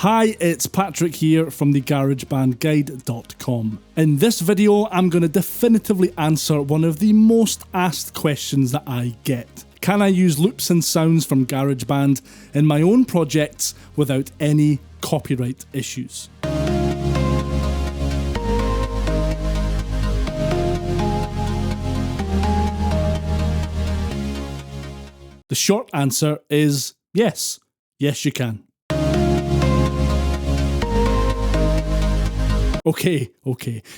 Hi, it's Patrick here from the GarageBandGuide.com. In this video, I'm going to definitively answer one of the most asked questions that I get. Can I use loops and sounds from GarageBand in my own projects without any copyright issues? The short answer is yes. Yes, you can. Okay.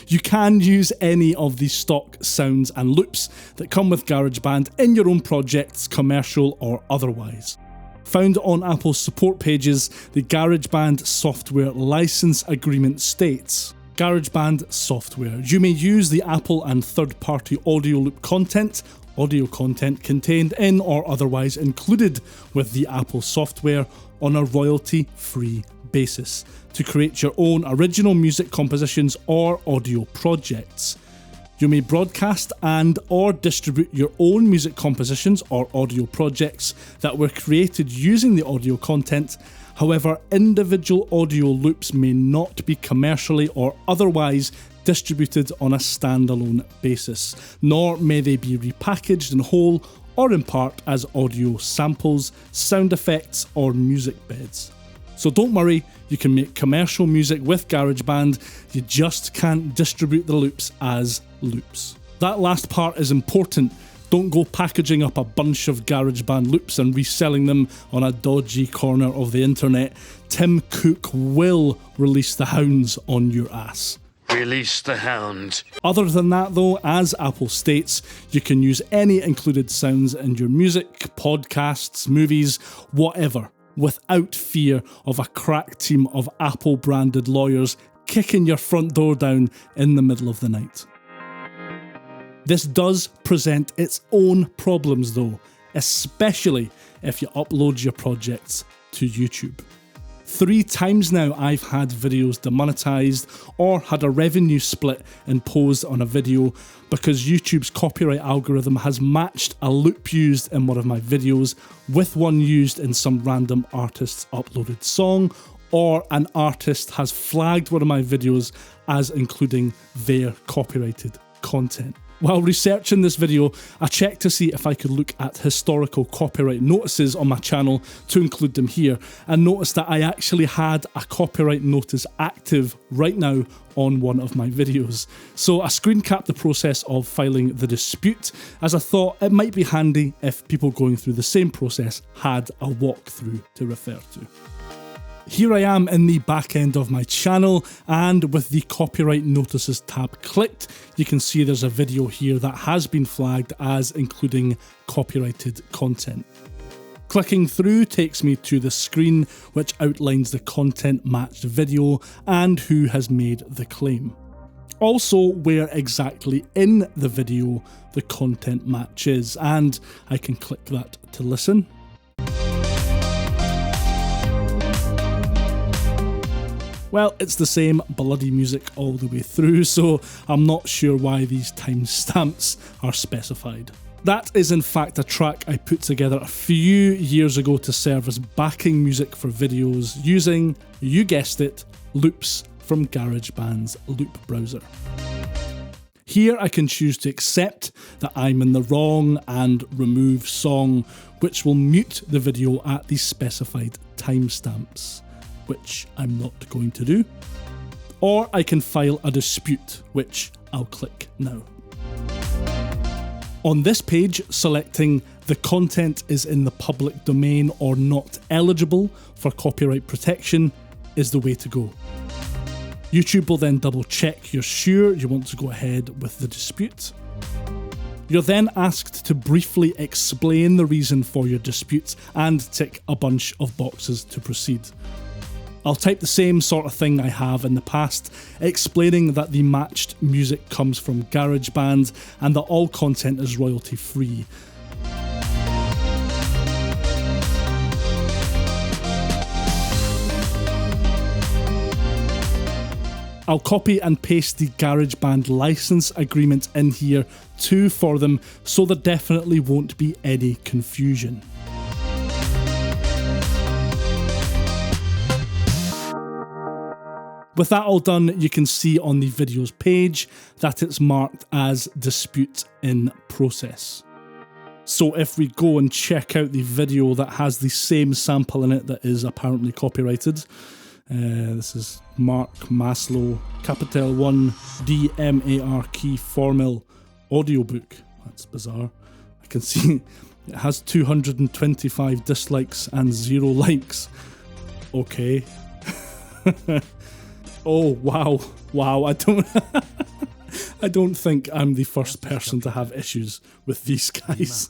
You can use any of the stock sounds and loops that come with GarageBand in your own projects, commercial or otherwise. Found on Apple's support pages, the GarageBand software license agreement states, GarageBand software. You may use the Apple and third-party audio loop content, audio content contained in or otherwise included with the Apple software on a royalty-free basis to create your own original music compositions or audio projects. You may broadcast and or distribute your own music compositions or audio projects that were created using the audio content. However, individual audio loops may not be commercially or otherwise distributed on a standalone basis, nor may they be repackaged in whole or in part as audio samples, sound effects, or music beds. So don't worry, you can make commercial music with GarageBand, you just can't distribute the loops as loops. That last part is important. Don't go packaging up a bunch of GarageBand loops and reselling them on a dodgy corner of the internet. Tim Cook will release the hounds on your ass. Release the hound. Other than that though, as Apple states, you can use any included sounds in your music, podcasts, movies, whatever, without fear of a crack team of Apple branded lawyers kicking your front door down in the middle of the night. This does present its own problems though, especially if you upload your projects to YouTube. 3 times now I've had videos demonetized or had a revenue split imposed on a video because YouTube's copyright algorithm has matched a loop used in one of my videos with one used in some random artist's uploaded song, or an artist has flagged one of my videos as including their copyrighted content. While researching this video, I checked to see if I could look at historical copyright notices on my channel to include them here, and noticed that I actually had a copyright notice active right now on one of my videos. So I screen capped the process of filing the dispute, as I thought it might be handy if people going through the same process had a walkthrough to refer to. Here I am in the back end of my channel, and with the copyright notices tab clicked, you can see there's a video here that has been flagged as including copyrighted content. Clicking through takes me to the screen which outlines the content matched video and who has made the claim. Also where exactly in the video the content match is, and I can click that to listen. Well, it's the same bloody music all the way through, so I'm not sure why these timestamps are specified. That is in fact a track I put together a few years ago to serve as backing music for videos using, you guessed it, loops from GarageBand's loop browser. Here I can choose to accept that I'm in the wrong and remove song, which will mute the video at the specified timestamps, which I'm not going to do. Or I can file a dispute, which I'll click now. On this page, selecting the content is in the public domain or not eligible for copyright protection is the way to go. YouTube will then double check you're sure you want to go ahead with the dispute. You're then asked to briefly explain the reason for your dispute and tick a bunch of boxes to proceed. I'll type the same sort of thing I have in the past, explaining that the matched music comes from GarageBand and that all content is royalty free. I'll copy and paste the GarageBand license agreement in here too for them, so there definitely won't be any confusion. With that all done, you can see on the videos page that it's marked as dispute in process. So if we go and check out the video that has the same sample in it that is apparently copyrighted, this is Mark Maslow, Capital 1 DMAR key Formel audiobook. That's bizarre. I can see it has 225 dislikes and 0 likes. Okay. Oh, wow, I don't think I'm the first person to have issues with these guys.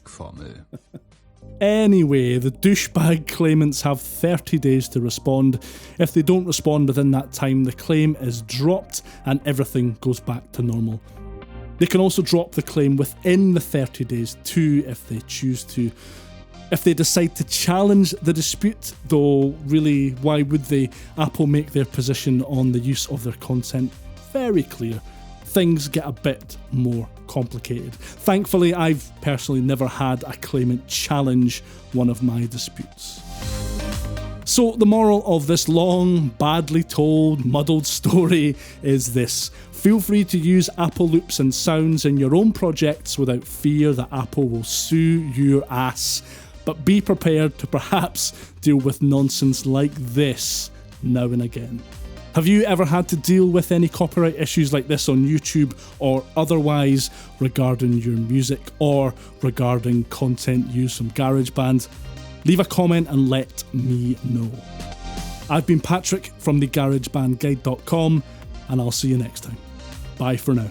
Anyway, the douchebag claimants have 30 days to respond. If they don't respond within that time, the claim is dropped and everything goes back to normal. They can also drop the claim within the 30 days too if they choose to. If they decide to challenge the dispute, though, really, why would they? Apple make their position on the use of their content very clear. Things get a bit more complicated. Thankfully, I've personally never had a claimant challenge one of my disputes. So the moral of this long, badly told, muddled story is this. Feel free to use Apple loops and sounds in your own projects without fear that Apple will sue your ass. But be prepared to perhaps deal with nonsense like this now and again. Have you ever had to deal with any copyright issues like this on YouTube or otherwise regarding your music or regarding content used from GarageBand? Leave a comment and let me know. I've been Patrick from thegaragebandguide.com and I'll see you next time. Bye for now.